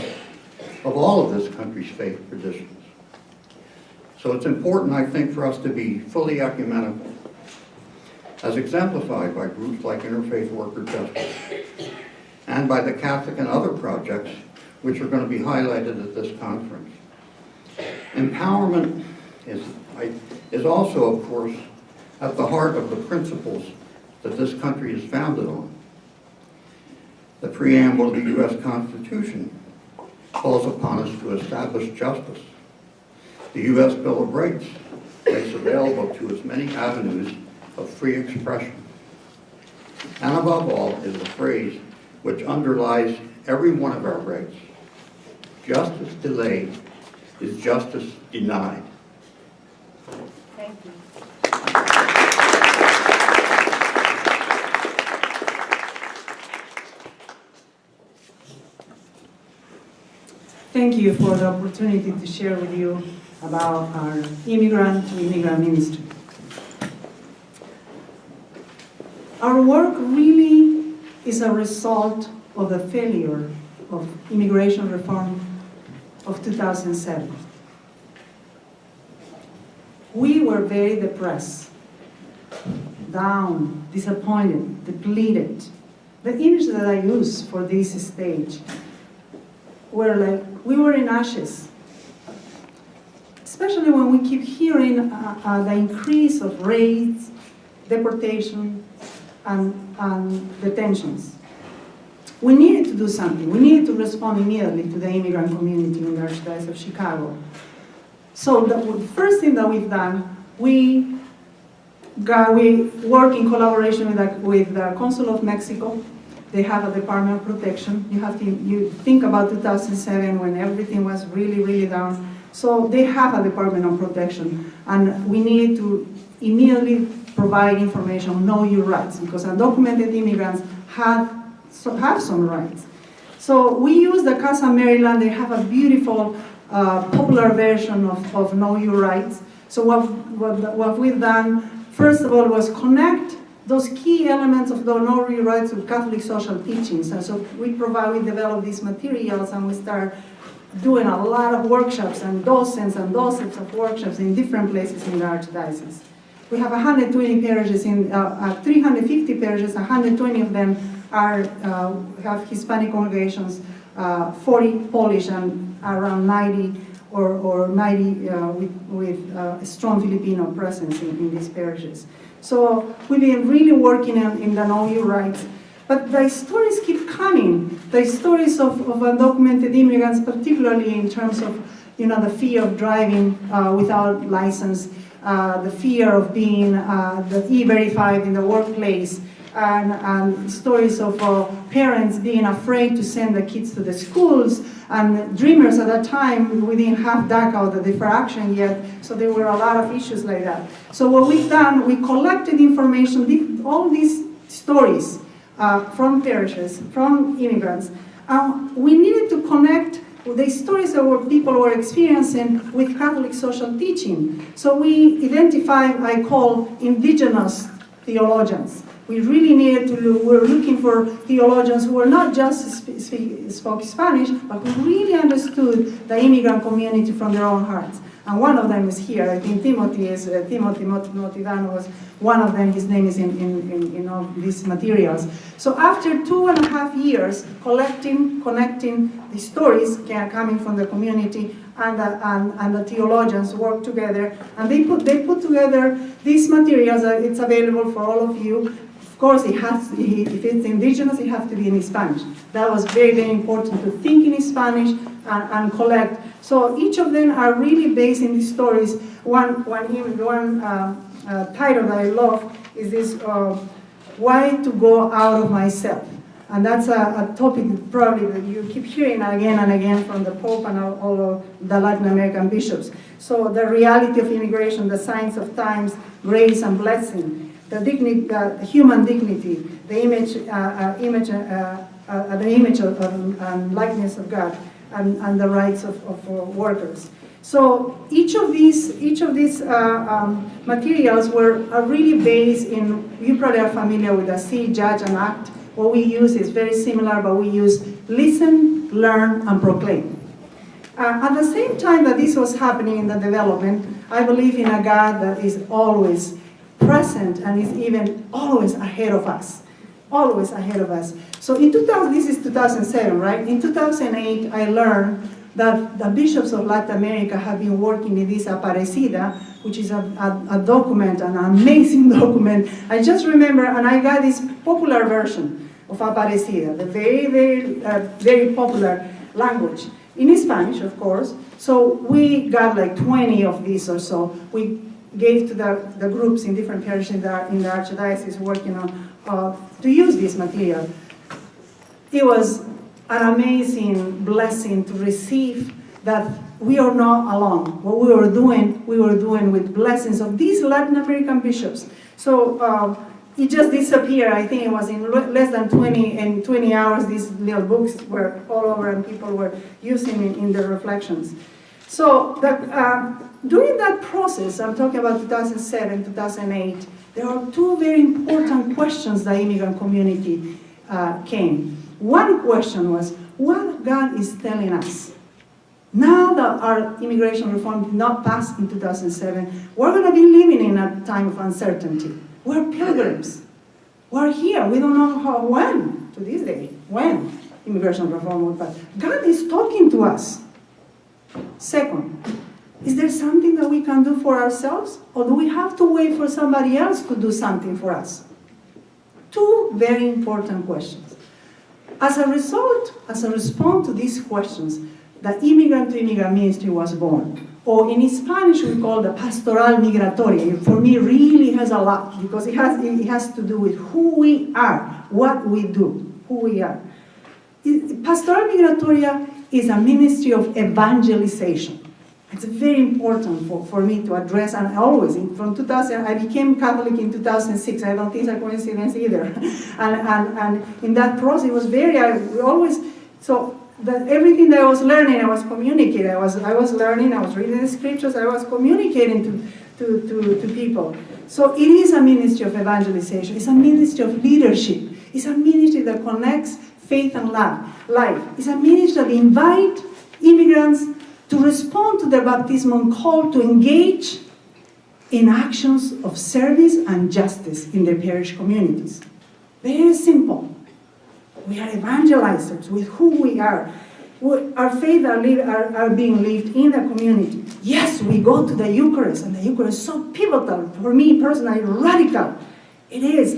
of all of this country's faith traditions. So it's important, I think, for us to be fully ecumenical, as exemplified by groups like Interfaith Worker Justice, and by the Catholic and other projects which are going to be highlighted at this conference. Empowerment is also, of course, at the heart of the principles that this country is founded on. The preamble of the U.S. Constitution calls upon us to establish justice. The U.S. Bill of Rights makes available to us many avenues of free expression. And above all is the phrase which underlies every one of our rights: justice delayed is justice denied. Thank you. Thank you for the opportunity to share with you about our immigrant to immigrant ministry. Our work really is a result of the failure of immigration reform of 2007. We were very depressed, down, disappointed, depleted. The image that I use for this stage were like, we were in ashes. Especially when we keep hearing the increase of raids, deportation, and detentions. We needed to do something. We needed to respond immediately to the immigrant community in the Archdiocese of Chicago. So the first thing that we've done, we work in collaboration with the Consul of Mexico. They have a Department of Protection. You think about 2007 when everything was really, really down. So they have a Department of Protection, and we need to immediately provide information on know your rights, because undocumented immigrants have some rights. So we use the Casa Maryland. They have a beautiful popular version of Know Your Rights. So what we've done, first of all, was connect those key elements of the Know Your Rights with Catholic social teachings. And so we develop these materials, and we start doing a lot of workshops and dozens of workshops in different places in the Archdiocese. We have 120 parishes, 350 parishes, 120 of them have Hispanic congregations, 40 Polish, and around 90 or 90 with a strong Filipino presence in these parishes. So we've been really working in the Know Your Rights. But the stories keep coming. The stories of undocumented immigrants, particularly in terms of the fear of driving without license, the fear of being e-verified in the workplace, and stories of parents being afraid to send the kids to the schools, and Dreamers at that time, we didn't have DACA or the deferred action yet, so there were a lot of issues like that. So what we've done, we collected information, all these stories from parishes, from immigrants. We needed to connect the stories that people were experiencing with Catholic social teaching. So we identified, I call, indigenous theologians. We really needed to look, we're looking for theologians who were not just spoke Spanish, but who really understood the immigrant community from their own hearts. And one of them is here. I think Timothy Motivano was one of them. His name is in all these materials. So after 2.5 years connecting the stories coming from the community and the theologians worked together, and they put together these materials. It's available for all of you. Of course, if it's indigenous, it has to be in Spanish. That was very, very important to think in Spanish and collect. So each of them are really based in these stories. One title that I love is this, Why to Go Out of Myself. And that's a topic probably that you keep hearing again and again from the Pope and all of the Latin American bishops. So the reality of immigration, the signs of times, grace and blessing, the dignity, the human dignity, the image and likeness of God, and the rights of workers. So each of these materials are really based in. You probably are familiar with the See, Judge, and Act. What we use is very similar, but we use listen, learn, and proclaim. At the same time that this was happening in the development, I believe in a God that is always present and is even always ahead of us. Always ahead of us. So in 2000, this is 2007, right? In 2008, I learned that the bishops of Latin America have been working in this Aparecida, which is a document, an amazing document. I just remember, and I got this popular version of Aparecida, the very, very, very popular language, in Spanish, of course. So we got like 20 of these or so. We gave to the groups in different parishes in the Archdiocese working on to use this material. It was an amazing blessing to receive that we are not alone. What we were doing with blessings of these Latin American bishops. So it just disappeared. I think it was in less than 20 hours, these little books were all over and people were using it in their reflections. So during that process, I'm talking about 2007, 2008, there are two very important questions the immigrant community came. One question was, what God is telling us? Now that our immigration reform did not pass in 2007, we're going to be living in a time of uncertainty. We're pilgrims. We're here. We don't know when, to this day, when immigration reform will pass. God is talking to us. Second, is there something that we can do for ourselves? Or do we have to wait for somebody else to do something for us? Two very important questions. As a result, as a response to these questions, the Immigrant to Immigrant ministry was born. Or in Spanish, we call the Pastoral Migratoria. For me, really has a lot, because it has to do with who we are, what we do, who we are. Pastoral Migratoria is a ministry of evangelization. It's very important for me to address, and always, from 2000, I became Catholic in 2006. I don't think it's a coincidence either. and in that process, it was everything that I was learning, I was communicating. I was learning, I was reading the scriptures, I was communicating to people. So it is a ministry of evangelization. It's a ministry of leadership. It's a ministry that connects faith and life. It's a ministry that invites immigrants to respond to their baptismal call to engage in actions of service and justice in their parish communities. Very simple. We are evangelizers with who we are. Our faith are being lived in the community. Yes, we go to the Eucharist, and the Eucharist is so pivotal, for me personally, radical. It is.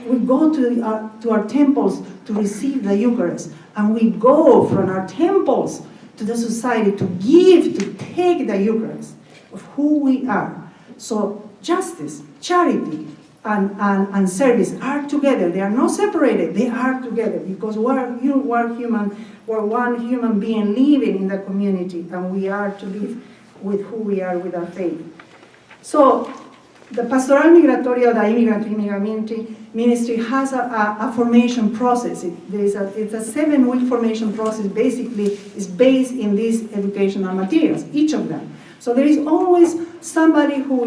We go to our temples to receive the Eucharist, and we go from our temples to the society to give, to take the Eucharist of who we are. So justice, charity, and service are together. They are not separated. They are together because we're human. We're one human being living in the community, and we are to live with who we are with our faith. So the Pastoral Migratoria, the Immigrant to Immigrant ministry, has a formation process. It's a 7-week formation process. Basically, is based in these educational materials, each of them. So there is always somebody who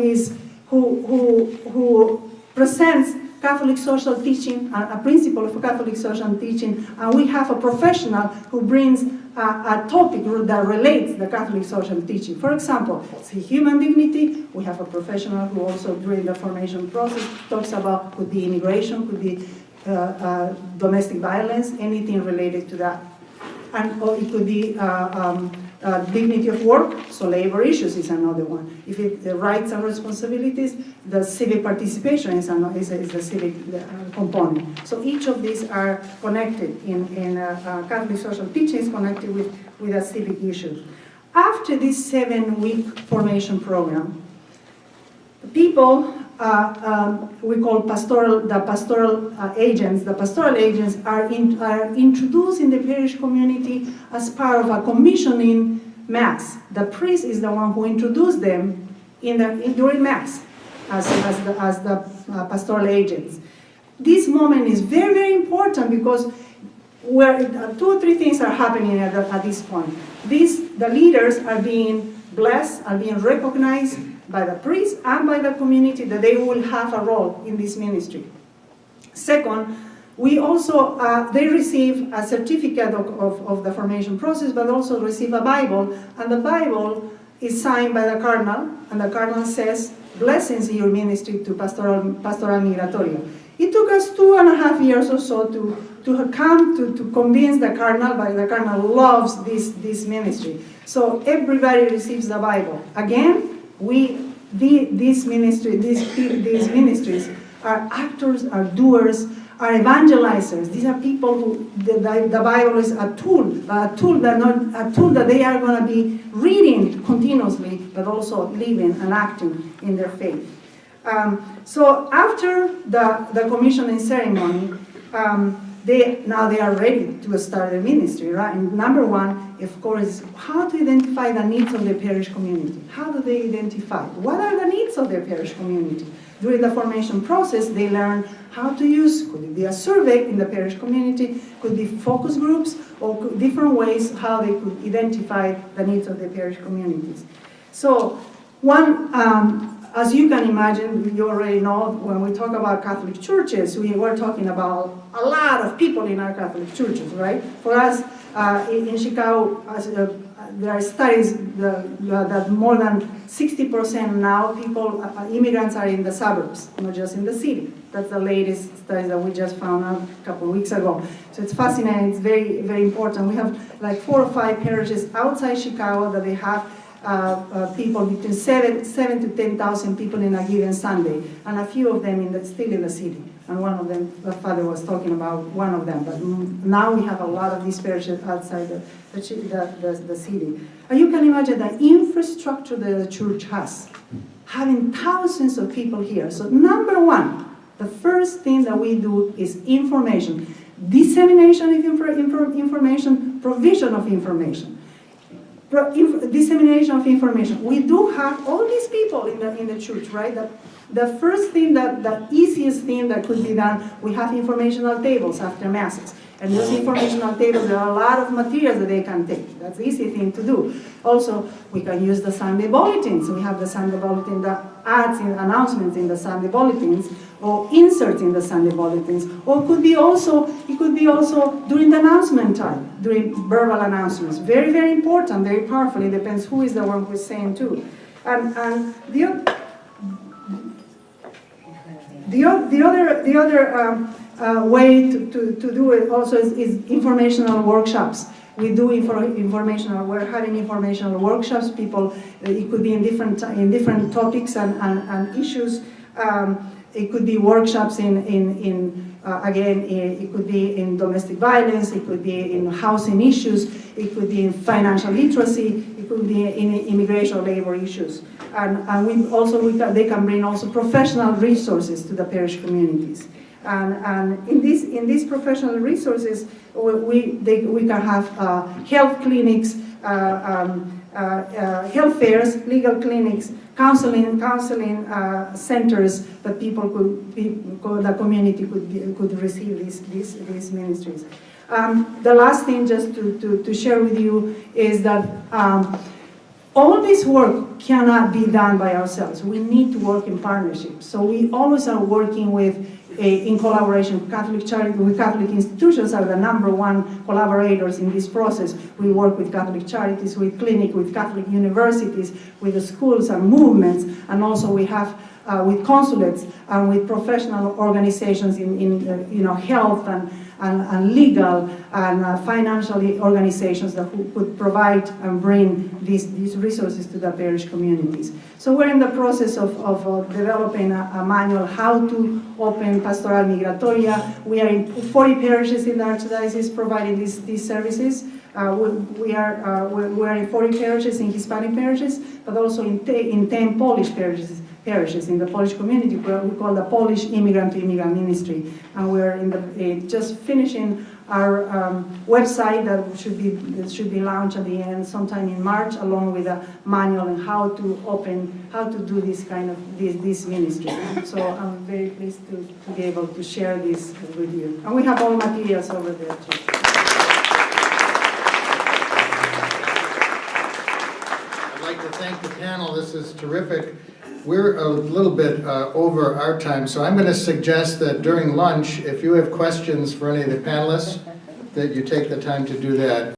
presents Catholic social teaching, a principle of Catholic social teaching, and we have a professional who brings a topic that relates the Catholic social teaching. For example, human dignity, we have a professional who also during the formation process talks about, could be immigration, could be domestic violence, anything related to that. And or it could be dignity of work, so labor issues is another one. If it's the rights and responsibilities, the civic participation is the civic component. So each of these are connected in Catholic social teaching is connected with a civic issue. After this 7-week formation program, people we call the pastoral agents. The pastoral agents are introduced in the parish community as part of a commissioning mass. The priest is the one who introduced them during mass as the pastoral agents. This moment is very, very important because where 2 or 3 things are happening at this point. The leaders are being blessed, are being recognized by the priest and by the community that they will have a role in this ministry. Second, we also, they receive a certificate of the formation process, but also receive a Bible, and the Bible is signed by the cardinal, and the cardinal says, blessings in your ministry to pastoral migratoria. It took us 2.5 years or so to come to convince the cardinal, but the cardinal loves this ministry. So everybody receives the Bible. Again, these ministries are actors, are doers, are evangelizers. These are people who the Bible is a tool that they are going to be reading continuously, but also living and acting in their faith. So after the commissioning ceremony, they are ready to start their ministry, right? And number one, of course, is how to identify the needs of the parish community. How do they identify? What are the needs of their parish community? During the formation process, they learn how to use, could it be a survey in the parish community, could be focus groups, or different ways how they could identify the needs of the parish communities. So as you can imagine, you already know, when we talk about Catholic churches, we're talking about a lot of people in our Catholic churches, right? For us, in Chicago, there are studies that more than 60% now immigrants are in the suburbs, not just in the city. That's the latest study that we just found out a couple of weeks ago. So it's fascinating, it's very, very important. We have like 4 or 5 parishes outside Chicago that they have people between 7 to 10,000 people in a given Sunday, and a few of them still in the city. And one of them, the father was talking about one of them, but now we have a lot of these parishes outside the city. And you can imagine the infrastructure that the church has, having thousands of people here. So number one, the first thing that we do is information. Dissemination of information, provision of information. Dissemination of information. We do have all these people in the church, right? The first thing, the easiest thing that could be done, we have informational tables after masses. And those informational tables, there are a lot of materials that they can take. That's the easy thing to do. Also, we can use the Sunday bulletins. We have the Sunday bulletin, the ads and announcements in the Sunday bulletins, or inserts in the Sunday bulletins. Or it could be also during the announcement time, during verbal announcements. Very, very important, very powerful. It depends who is the one who is saying too. And the other way to do it also is informational workshops. We do we're having informational workshops. People, it could be in different topics and issues. It could be workshops again, it could be in domestic violence, it could be in housing issues, it could be in financial literacy, it could be in immigration or labor issues. And they can bring also professional resources to the parish communities. And in these professional resources, we can have health clinics, health fairs, legal clinics, counseling centers that the community could receive these ministries. The last thing, just to share with you, is that All this work cannot be done by ourselves. We need to work in partnership. So we always are working in collaboration with Catholic Charity, with Catholic institutions are the #1 collaborators in this process. We work with Catholic Charities, with clinic, with Catholic universities, with the schools and movements, and also we have with consulates and with professional organizations in health and legal and financial organizations that could provide and bring these resources to the parish communities. So we're in the process of developing a manual how to open Pastoral Migratoria. We are in 40 parishes in the Archdiocese providing these services. We are in 40 parishes, in Hispanic parishes, but also in 10 Polish parishes in the Polish community, where we call the Polish Immigrant to Immigrant Ministry. And we're just finishing our website that should be launched at the end sometime in March, along with a manual on how to do this ministry. So I'm very pleased to be able to share this with you. And we have all materials over there too. I'd like to thank the panel. This is terrific. We're a little bit over our time, so I'm going to suggest that during lunch, if you have questions for any of the panelists, that you take the time to do that.